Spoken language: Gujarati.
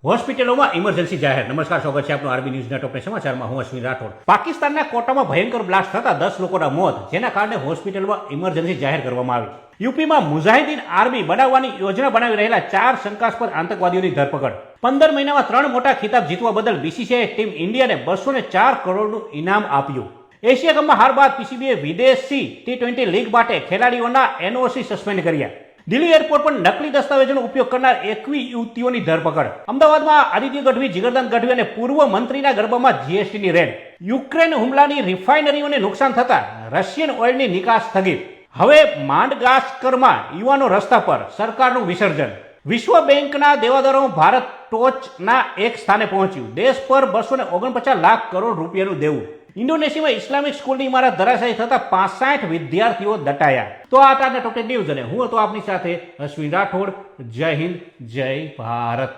હોસ્પિટલોમાં ઇમરજન્સી જાહેર. નમસ્કાર, સ્વાગત છે આપનું આરબી ન્યૂઝના ટોપના સમાચારમાં. હું અશ્વિન રાઠોડ. પાકિસ્તાનના કોટામાં ભયંકર બ્લાસ્ટ થતા 10 લોકોના મોત, જેના કારણે હોસ્પિટલમાં ઇમરજન્સી જાહેર કરવામાં આવી. યુપીમાં મુજાહિદીન આર્મી બનાવવાની યોજના બનાવી રહેલા 4 શંકાસ્પદ આતંકવાદીઓની ધરપકડ. 15 મહિનામાં 3 મોટા ખિતાબ જીતવા બદલ બીસીસીઆઈએ ટીમ ઇન્ડિયાને 204 કરોડનું ઇનામ આપ્યું. એશિયા કપમાં હાર બાદ પીસીબીએ વિદેશી T20 લીગ માટે ખેલાડીઓના એનઓસી સસ્પેન્ડ કર્યા. દિલ્હી એરપોર્ટ પર નકલી દસ્તાવેજોનો ઉપયોગ કરનાર 21 યુવતીઓની ધરપકડ. અમદાવાદમાં આદિત્ય ગઢવી, જીગરદાન ગઢવી અને પૂર્વ મંત્રીના ગર્ભમાં જીએસટીની રેડ. યુક્રેન હુમલાની રિફાઇનરીઓને નુકસાન થતા રશિયન ઓઇલની નિકાસ સ્થગિત. હવે માંડગાસ્કરમાં યુવાનો રસ્તા પર, સરકારનું વિસર્જન. વિશ્વ બેંકના દેવાદારોમાં ભારત ટોચના 1 સ્થાને પહોંચ્યું. દેશ પર 249 લાખ કરોડ રૂપિયાનું દેવું. ઇન્ડોનેશિયામાં ઇસ્લામિક સ્કૂલની ઇમારત ધરાશાયી થતા 65 વિદ્યાર્થીઓ દટાયા. તો આ તારના ટોપ 10 ન્યૂઝ અને હું હતો આપની સાથે અશ્વિન રાઠોડ. જય હિન્દ, જય ભારત.